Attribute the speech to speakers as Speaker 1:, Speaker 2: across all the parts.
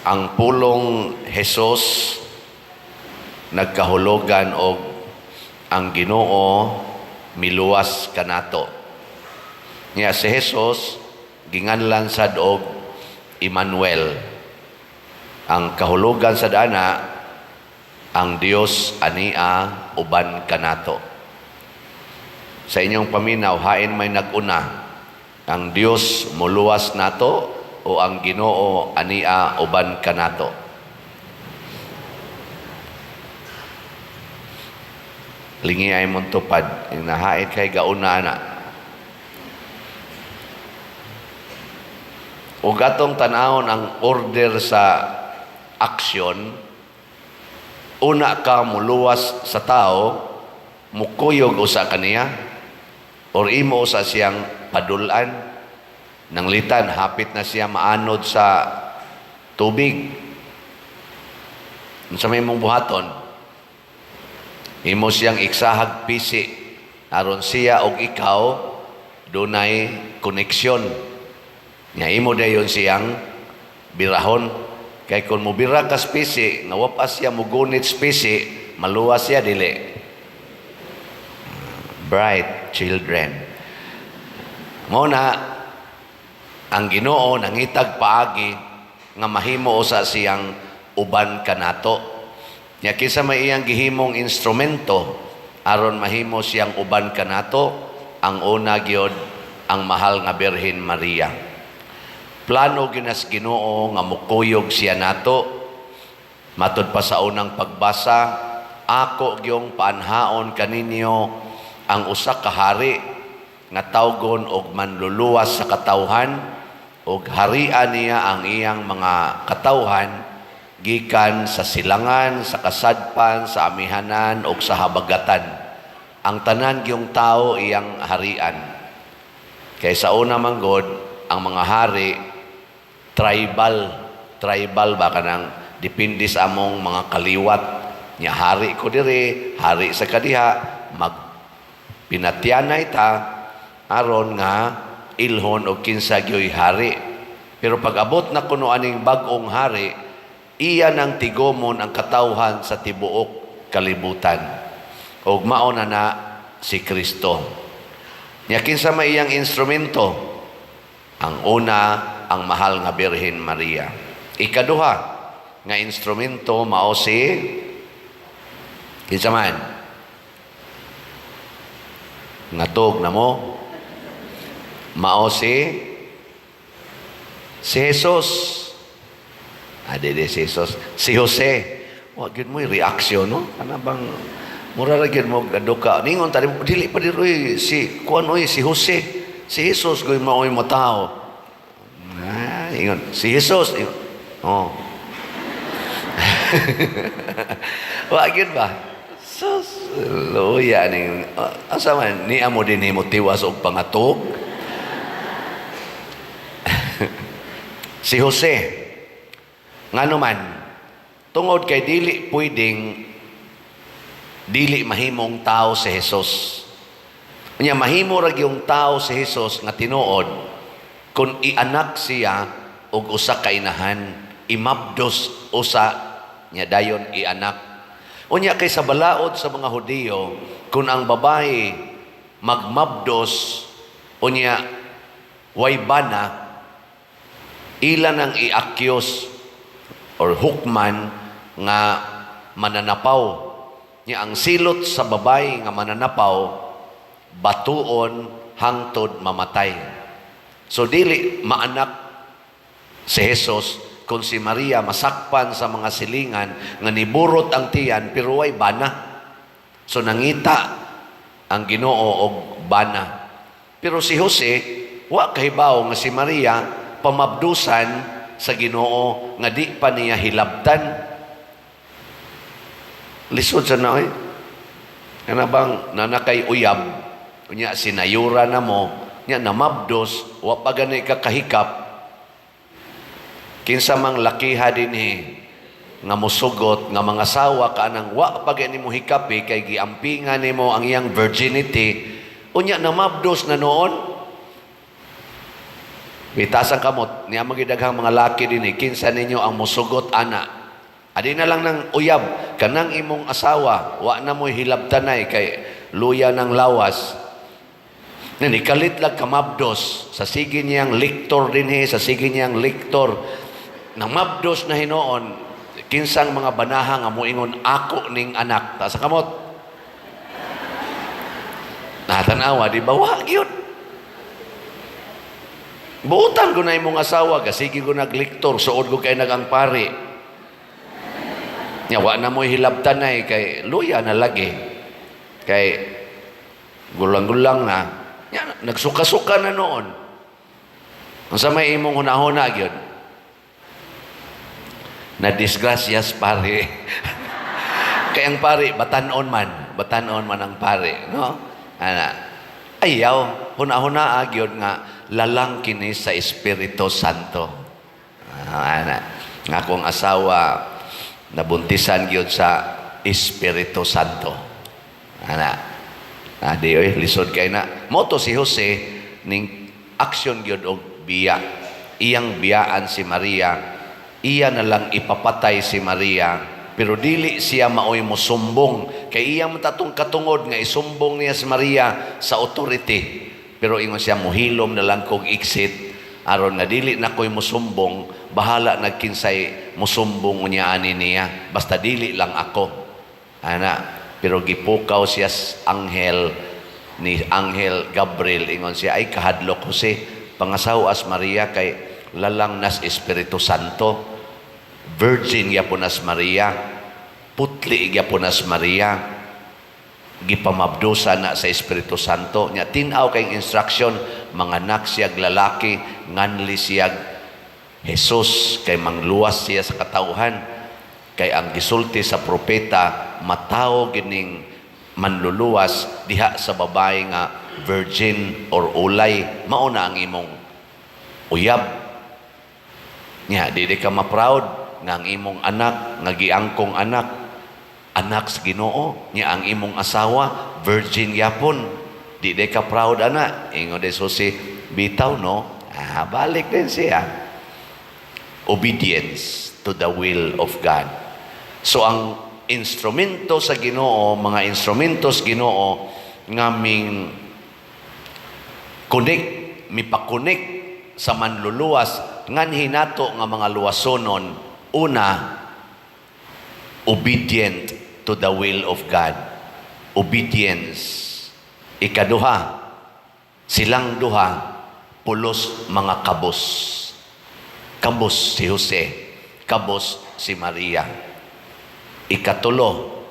Speaker 1: ang pulong Hesus nagkahulugan og ang Ginoo miluwas kanato. Niya si Hesus ginganlan sad og Emmanuel. Ang kahulugan sa dana ang Dios ania uban kanato. Sa inyong paminaw, hain may naguna, ang Dios muluwas nato o ang Ginoo ania uban kanato? Lingi ay mong tupad, nahain kay gauna na. O gatong tanawon ang order sa aksyon, una ka muluwas sa tao, mukuyog usa kaniya, or imo usa siyang padulan, nang litan, hapit na siya maanod sa tubig. Sa may mong buhaton, imo siyang iksahag pisi, aron siya og ikaw, dunay koneksyon. Nya imo dayon siyang birahon. Kay kung mubira ka spisi, nga wapas siya mugunit spisi, maluwas siya dili. Bright children. Muna, ang Ginoo nangitag paagi nga mahimo usa siyang uban kanato. Nya kinsa may iyang gihimong instrumento aron mahimo siyang uban kanato, ang una gyud ang mahal nga Birhen Maria. Plano ginas Ginoo nga mukuyog siya nato. Matud pa sa unang pagbasa, ako gyung paanhaon kaninyo ang usa ka hari nga tawgon og manluluwas sa katawhan, og harian niya ang iyang mga katawhan gikan sa silangan, sa kasadpan, sa amihanan og sa habagatan. Ang tanan gyung tao iyang harian. Kay sa una manggod ang mga hari tribal ba kanang depende sa among mga kaliwat. Nya hari ko diri, hari sa kadiha, pinatyanay ta aron nga ilhon og kinsa gyoy hari. Pero pag abot na kuno aning bag-ong hari, iya nang tigomon ang katawhan sa tibuok kalibutan. Og mao na si Kristo. Nya kinsa may iyang instrumento? Ang una, ang mahal nga Birhen Maria. Ikaduha nga instrumento mao si kinsa man? Ngatog na mo, mao si Jesus. Si Jesus. Si Jose. Wag yun mo yung reaksyon, no? Ano bang, mura rin mo gaduka. Ningon, tali mo, dili pa diri, si Jose. Si Jesus, gawin mo yung tao. Ingon, si Jesus. Oh. Wag yun ba? Sus, luya ning asa man ni amo din himo tiwas og pangatog. Si Jose ngano man tungod kay dili mahimong tao si Jesus. Unya mahimo ra gyung tao si Jesus nga tinuod kun ianak siya og usa ka inahan, imabdos usa nya dayon ianak. Unya kay sa balaod sa mga Hudiyo, kung ang babae magmabdos, unya way bana, ilan ang iakyos or hukman nga mananapaw. Nya ang silot sa babae nga mananapaw, batuon hangtod mamatay. So dili maanak si Jesus kung si Maria masakpan sa mga silingan nga niburot ang tiyan pero way bana. So nangita ang Ginoo og bana. Pero si Jose wa kahibaw nga si Maria pamabdusan sa Ginoo nga di pa niya hilabtan. Lisod sa naoy. Kana bang nanakay uyab unya sinayura na mo nya namabdos wa pa gani ka kahikap. Kinsa mang lakiha dinhi nga musugot nga mga sawa ka nang wa pag nimo hikapi kay giampingan nimo ang iyang virginity unya namabdos na noon Pitasang kamot, niya magidaghang mga laki din kinsa ninyo ang musugot ana. Adi na lang ng uyab, kanang imong asawa, wa na mo'y hilabtanay kay luya ng lawas. Nanikalit lang kamabdos, sa sige niyang liktor din sa sige niyang liktor. Nang mabdos na hinoon, kinsang mga banaha nga moingon ako ning anak. Ta sa kamot. Natanawa, di ba? Wa, yun. Buutan ko na imong asawa, kasigi ko nagliktor, suod ko kay nagang pari. Wa na mo'y hilabtanay, kay luya na lagi. Kay gulang-gulang na. Yan, nagsuka-suka na noon. Ang sa may imong hunahuna, yun. Na-disgrasyas pare. Kaya ang pare, batanon man ang pare, no? Ayaw, huna-huna agyod nga, lalang kini sa Espiritu Santo. Nga akong asawa, nabuntisan gyud sa Espiritu Santo. Di oy, lisod kay na. Moto si Jose, ning aksyon gyud og biya. Iyang biyaan si Maria, iya na lang ipapatay si Maria, pero dili siya maoy mosumbong kay iyang matatong katungod nga isumbong niya si Maria sa authority, pero ingon siya muhilom na lang kog exit aron nga dili na koy mosumbong, bahala nagkinsay mosumbong niya ani niya, basta dili lang ako. Pero gipukaw siya anghel ni Anghel Gabriel, ingon siya ay kahadlok Jose, pangasawas Maria kay lalang nas Espiritu Santo, virgin yapunas Maria, putli yapunas Maria, gipamabdusa na sa Espiritu Santo. Nya tinaw kay instruction, manganak siyag lalaki, nganli siyag Jesus, kay mangluwas siya sa katauhan. Kay ang gisulti sa propeta, mataw gining manluluwas diha sa babae nga virgin or ulay, mauna ang imong uyab. Nya di ka ma-proud nga ang imong anak nga giangkong anak sa Ginoo, nya ang imong asawa virgin yapon, di ka proud ana. Ingon de Jose, bitaw no, balik din siya. Obedience to the will of God. So ang instrumento sa Ginoo, mga instrumentos Ginoo nga ming mipakunik sa manluluwas nganhi nato nga mga luwasonon. Una, obedient to the will of God. Obedience. Ikaduha, silang duha pulos mga kabos. Kabos si Jose, kabos si Maria. Ikatulo,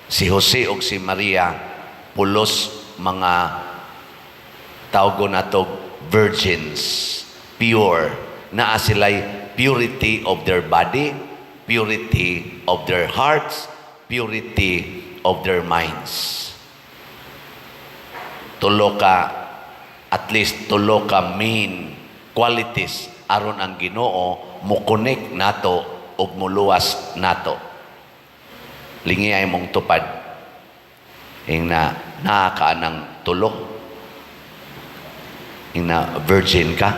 Speaker 1: si Jose ug si Maria pulos mga tawgo natog virgins, pure, naa sila'y purity of their body, purity of their hearts, purity of their minds. At least tulo ka main qualities aron ang Ginoo mo-connect nato ug muluwas nato. Lingi ay mong tupad. Na ka ng tulo. Na virgin ka.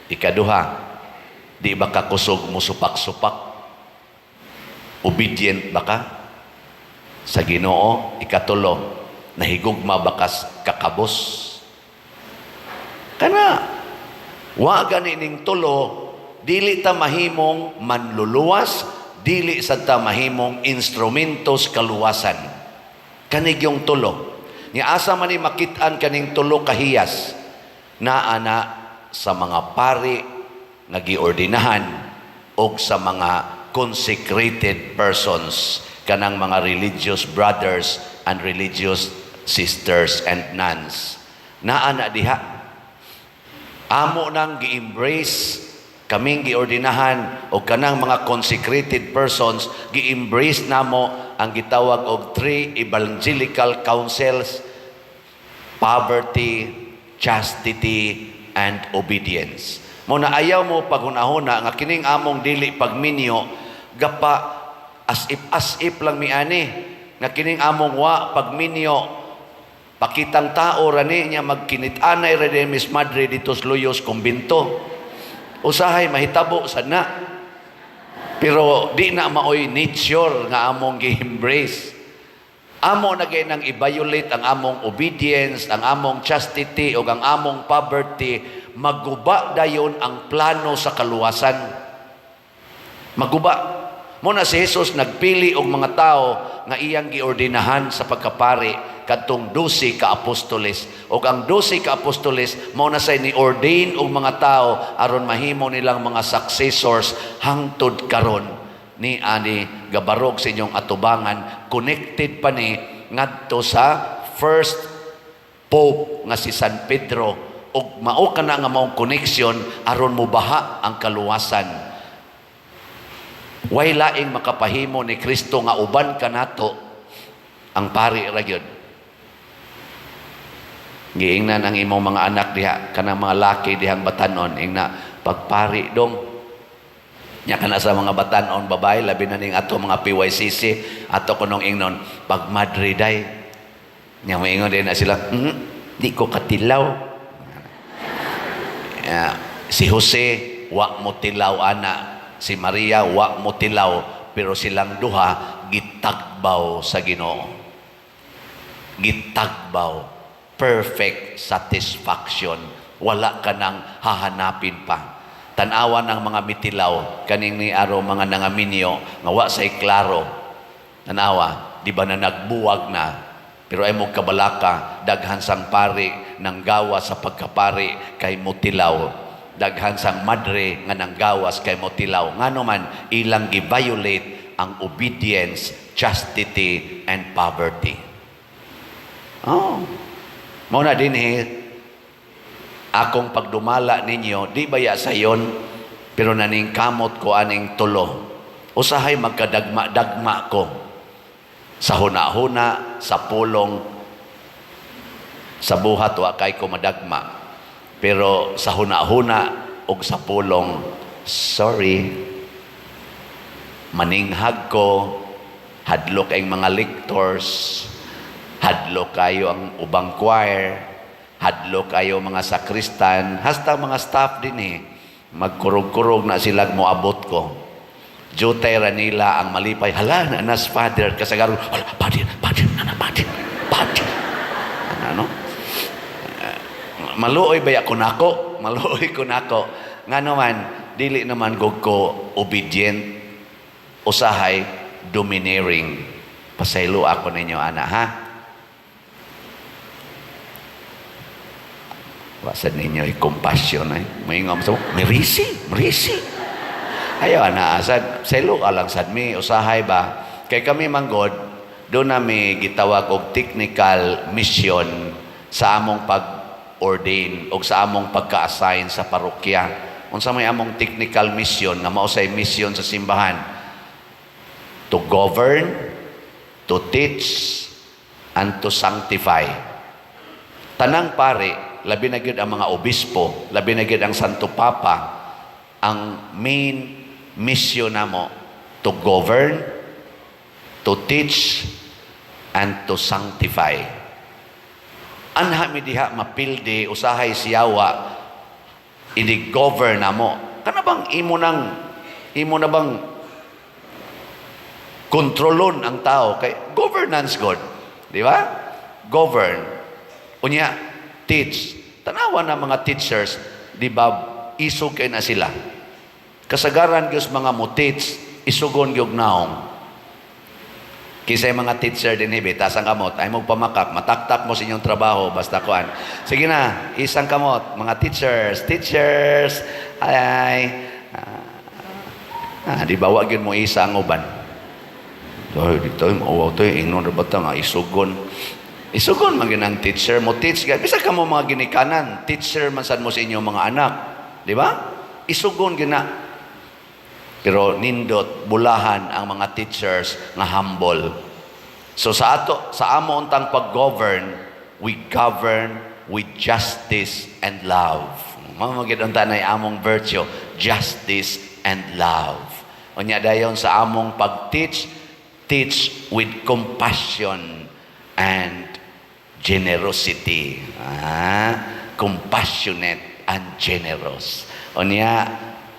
Speaker 1: Ikaduha, di ba ka kusog mo supak-supak? Obedient ba ka sa Ginoo? Ikatulo, nahigugma ba ka kakabos? Wa gani ning tulo, dili ta mahimong manluluwas, dili sa ta mahimong instrumentos kaluwasan. Kanig yung tulo. Ni asa man ni makit-an kaning tulo kahiyas na ana sa mga pari nga giordinahan o sa mga consecrated persons, kanang mga religious brothers and religious sisters and nuns. Na ana diha. Amo nang gi-embrace kaming giordinahan o kanang mga consecrated persons, gi-embrace namo ang gitawag og three evangelical counsels: poverty, chastity, and obedience. Muna ayaw mo paghunahuna nga kining among dili pagminyo gapa as if lang miani nga kining among wa pagminyo Pakitang tao rani niya magkinitanay Redemis Madre dito sa Luyos Kumbinto. Usahay mahitabo sad na. Pero di na maoy nature nga among gi-embrace. Amo na gay nang i-violate ang among obedience, ang among chastity o ang among poverty, maguba dayon ang plano sa kaluwasan. Maguba. Muna si Jesus nagpili og mga tao nga iyang giordinahan sa pagkapari kadtong 12 ka apostoles. Og ang 12 ka apostoles mao na say ni-ordain og mga tao aron mahimo nilang mga successors hangtod karon. Ni ani gabarog sa inyong atubangan, connected pa ni ngadto sa first Pope nga si San Pedro, ug mao kana nga maong connection aron mubaha ang kaluwasan. Way laing makapahimo ni Kristo nga uban kanato ang pari ra gyud. Giingnan ang imong mga anak diha, kanang mga laki dihang batanon, ingna pagpari dong. Nya kana sa mga batanon babae, labi na ning ato mga PYCC, ato kunong ingnon pag Madre day. Nya moingon din na sila, di ko katilaw. Si Jose wa mo tilaw ana, si Maria wa mo tilaw, pero silang duha gitagbaw sa Ginoo. Gitagbaw, perfect satisfaction, wala ka nang hahanapin pa. Tanawan ng mga mitilaw, kaning ni araw mga nangaminyo, nga wa say klaro. Tanawa, di ba na nagbuwag na, pero ay mo kabalaka, daghan sang pari ng gawas sa pagkapari kay mutilaw. Daghan sang madre nga nang gawas kay mutilaw. Nga naman, ilang gi-violate ang obedience, chastity, and poverty. Oh, muna din akong pagdumala ninyo, di baya sayon, pero naning kamot ko aning tulo. Usahay magkadagma-dagma ko sa huna-huna, sa pulong, sa buhat wa kay ko madagma. Pero sa huna-huna o sa pulong, sorry, maninghag ko, hadlo kayong mga lectors, hadlo kayo ang ubang choir, hadlo kayo mga sakristan, hasta mga staff din magkurog-kurog na sila mo abot ko. Jutay ra nila ang malipay, hala na nas father, kasagaro, hala, padir, ano? Maluoy ba ko nako? Maluoy ko nako. Nga naman, dili naman ko obedient, usahay, domineering. Pasaylo ako ninyo, ana, ha? Wasan ninyo compassion may ngam sa merisi ayaw na asad selo alang sad mi usahay ba kay kami manggod do na mi gitawag og technical mission sa among pag-ordain o sa among pagka-assign sa parokya. Unsa may among technical mission nga mao say mission sa simbahan? To govern, to teach, and to sanctify. Tanang pare, labi na gyud ang mga obispo, labi na gyud ang Santo Papa, ang main mission namo to govern, to teach, and to sanctify. Anha mi diha mapildi usahay siyawa ini-govern namo. Kana bang imo na bang kontrolon ang tao kay governance God, di ba? Govern. Unya teach. Tanawa na mga teachers, di ba, isog kay na sila. Kasagaran gyud mga mo teach, isugon gyud naong. Kisay mga teacher din tas ang kamot, ay magpamakak, mataktak mo sa inyong trabaho, basta kuan. Sige na, isang kamot, mga teachers, di ba, wag yun mo isa ang uban. Dito, mawaw to, ingnon rabata nga, isugon. Isugon man ginang teacher mo, teach ka. Bisa ka mo mga ginikanan, teacher man sad mo sa inyong mga anak. Di ba? Isugon gina. Pero nindot, bulahan ang mga teachers nga humble. So sa amo untang pag-govern, we govern with justice and love. Mamagid unta na among virtue, justice and love. Unya dayon sa among pag-teach, teach with compassion and generosity. Compassionate and generous. O niya,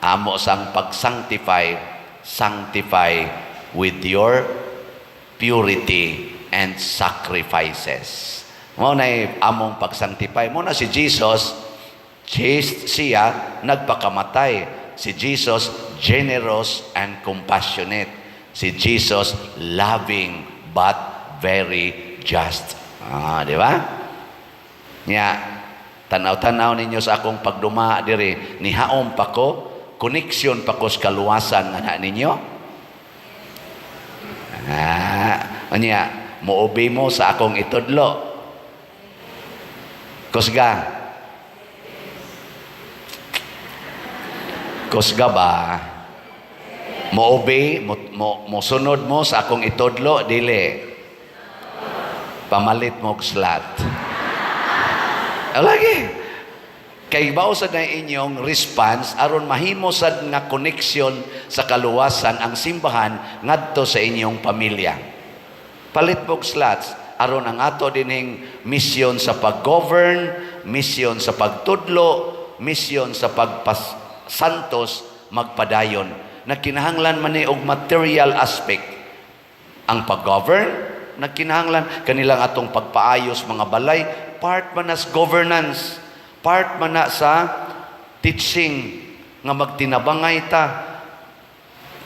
Speaker 1: amo sang pag-sanctify, sanctify with your purity and sacrifices. Mo na among pag-sanctify. Mo na si Jesus, siya nagpakamatay. Si Jesus, generous and compassionate. Si Jesus, loving but very just. Di ba? Nya, tanaw-tanaw ninyo sa akong pagduma diri, nihaom pa ko, koneksyon pa ko sa kaluwasan nga ninyo. Nya, muobi mo sa akong itudlo. Kusga ba? Mosunod mo sa akong itudlo, dili. Pamalit mo slat. Lagi. Kay bausad na inyong response, aron mahimo sad nga koneksyon sa kaluwasan ang simbahan ngadto sa inyong pamilya. Palit mo slots, aron ang ato dining misyon sa pag-govern, misyon sa pagtudlo, misyon sa pagpasantos, magpadayon. Nagkinahanglan man ni og material aspect. Ang pag-govern, nagkinahanglan kanilang atong pagpaayos mga balay, part man na sa governance, part man na sa teaching nga magtinabangay ta,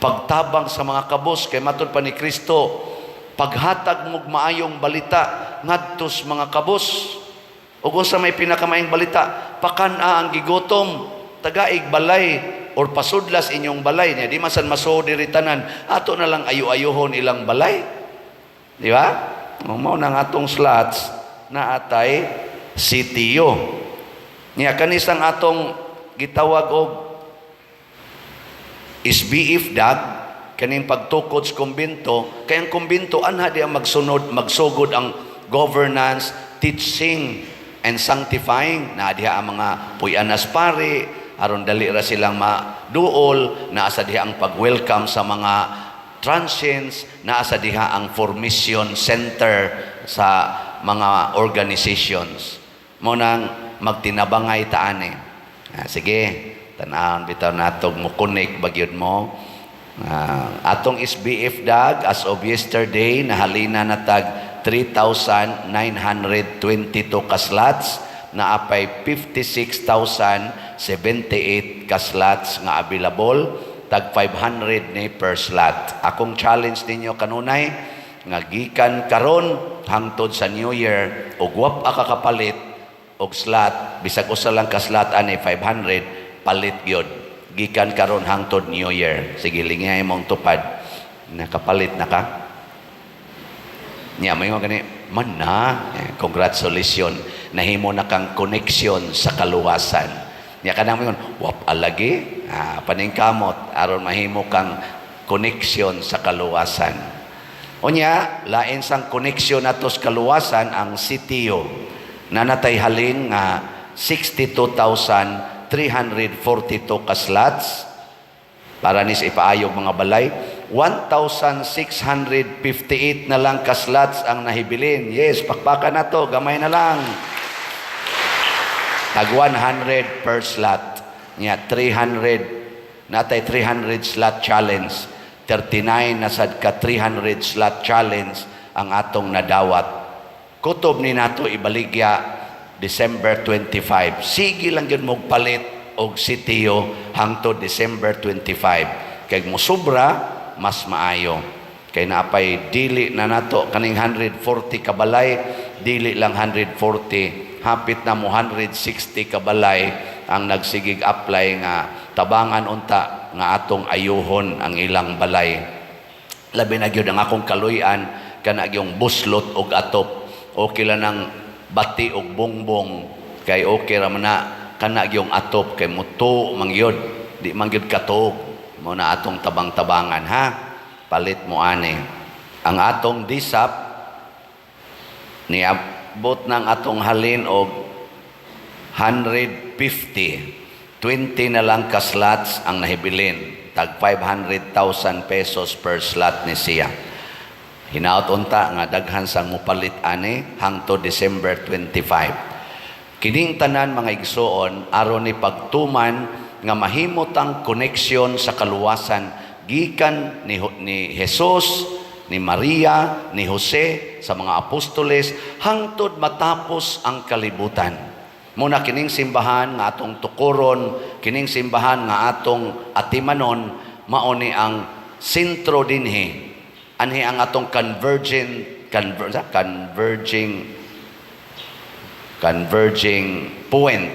Speaker 1: pagtabang sa mga kabos, kay matud pa ni Kristo, paghatag mo maayong balita ngadto sa mga kabos. Ug unsa may pinakamaayong balita, pakana ang gigutom, tagaig balay or pasudlas inyong balay niya, di masan masodiri tanan, ato na lang ayu-ayuhon ilang balay. Di ba? Mao nang atong slots na atay sitiyo. Niya kanisang atong gitawag og SBF dag kaning pagtukod sa kumbento, kay ang kumbento anha di ang magsugod ang governance, teaching and sanctifying. Na diha ang mga puy-anas pare, aron dali ra silang maduol, naa sa diha ang pag-welcome sa mga transients, naa sa diha ang formation center sa mga organizations. Mo nang magtinabangay taani. Sige, tan-awon bitaw natog mo connect bagyod mo. Atong SBF dag as of yesterday nahalina na tag 3,922 ka slots, na apay 56,078 ka slots nga available, tag 500 ni per slot. Akong challenge ninyo kanunay nga gikan karon hangtod sa New Year, og wap ka kapalit og slot, bisag usa lang ka slot ani 500, palit gyud gikan karon hangtod New Year. Sige, lingay mong tupad, nakapalit na ka niya, may mga gani man na, congratulations, nahimo na kang koneksyon sa kaluwasan niya. Kanang may wap alagi paningkamot aron mahimo kang koneksyon sa kaluwasan. O niya, lain sang koneksyon nato sa kaluwasan ang sitiyo na natay halin nga 62,342 ka slots para nis ipaayog mga balay. 1,658 na lang ka slots ang nahibilin. Yes, pakpakan na to, gamay na lang. Tag 100 per slot. Nya 300, natay 300 slot challenge. 39 na sad ka 300 slot challenge ang atong nadawat. Kutob ni nato ibaligya December 25. Sige lang yun mong palit og sitiyo hangtod December 25. Kay mo sobra, mas maayo. Kay naapay dili na nato kaning 140 kabalay, dili lang 140, hapit na mo 160 kabalay ang nagsigig apply nga tabangan unta nga atong ayuhon ang ilang balay. Labi na gyud ang akong kaluy-an kana gyung buslot og atop. Okay lang nang bati og bongbong, kay okay ra man na kana gyung atop, kay muto mangyod, di mangyod katog mo na atong tabang-tabangan, ha? Palit mo ani. Ang atong disap niabot ng atong halin og 150. 20 na lang ka slots ang nahibilin. Tag 500,000 pesos per slot ni siya. Hinaot unta nga daghan sang mupalit ani hangtod December 25. Kining tanan mga igsoon aron ni pagtuman nga mahimot ang koneksyon sa kaluwasan gikan ni Jesus, ni Maria, ni Jose sa mga apostoles hangtod matapos ang kalibutan. Muna kining simbahan nga atong tukuron, kining simbahan nga atong atimanon mao ni ang sentro dinhi. Anhi ang atong converging point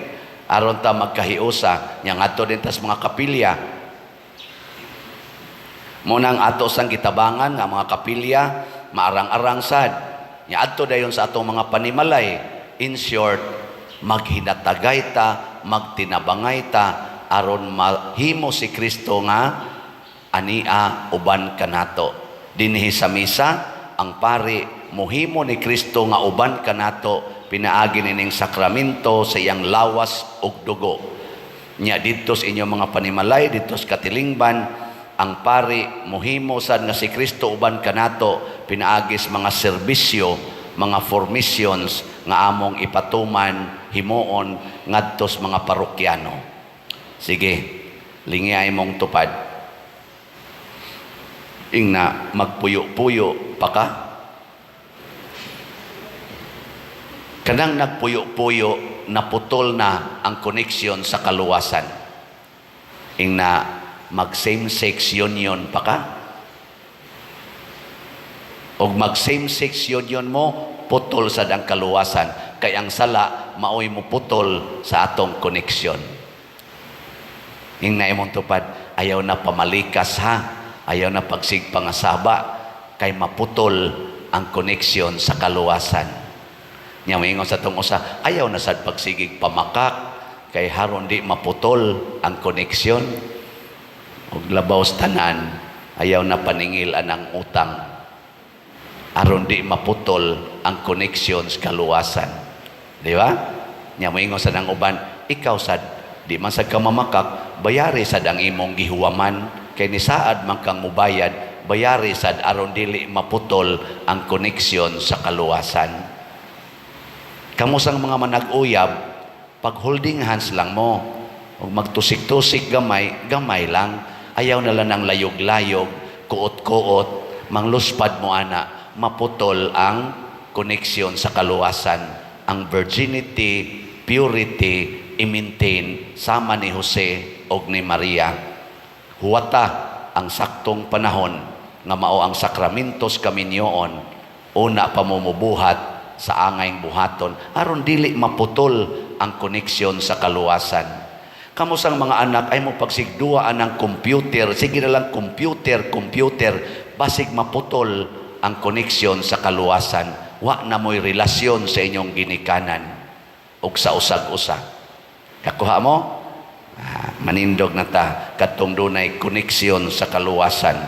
Speaker 1: aron ta magkahiusa nya ngadto din tas mga kapilya. Munang ato sang gitabangan nga mga kapilya maarang-arang sad nya adto dayon sa atong mga panimalay. In short, maghinatagay ta, magtinabangay ta aron mahimo si Kristo nga ania uban kanato. Dinhi sa misa ang pari mohimo ni Kristo nga uban kanato pinaagi nining sakramento sa iyang lawas ug dugo. Nya didto sa inyong mga panimalay, didto sa katilingban, ang pari mohimo sad nga si Kristo uban kanato pinaagis mga serbisyo, mga formations nga among ipatuman himuon ngadto sa mga parokyano. Sige, lingiay mong tupad. Ingna magpuyo-puyo pa ka? Kanang nagpuyo-puyo, naputol na ang koneksyon sa kaluwasan. Ingna mag same-sex union pa ka? O mag same-sex union mo, putol sa ang kaluwasan. Kay ang sala, maoy mo putol sa atong koneksyon. Ingna imong tupad, ayaw na pamalikas ha? Ayaw na pagsigpangasaba kay maputol ang koneksyon sa kaluwasan. Nya moingon sa tong usa, ayaw na sad pagsigig pamakak kay haron di maputol ang koneksyon. Og labaw sa tanan, ayaw na paningil anang utang. Aron di maputol ang koneksyon sa kaluwasan. Di ba? Nya moingon sa nang uban, ikaw sad di man sad ka mamakak, bayari sad ang imong gihuwaman. Kay ni saad man kang mubayad, bayari sad aron dili maputol ang koneksyon sa kaluwasan. Kamo sang mga manag-uyab, pag holding hands lang mo, o magtusik-tusik gamay lang, ayaw na lang ng layog-layog, kuot-kuot, mangluspad mo ana, maputol ang koneksyon sa kaluwasan. Ang virginity, purity, i-maintain sama ni Jose o ni Maria. Huwata ang saktong panahon nga mao ang sakramentos kaminyoon una pamumubuhat sa angayng buhaton aron dili maputol ang koneksyon sa kaluwasan. Kamo sang mga anak ay mo pagsigduaan ng computer, sige na lang computer basig maputol ang koneksyon sa kaluwasan, wa na mo'y relasyon sa inyong ginikanan ug sa usag-usa. Kakuha mo? Manindog na ta katong dunay koneksyon sa kaluwasan.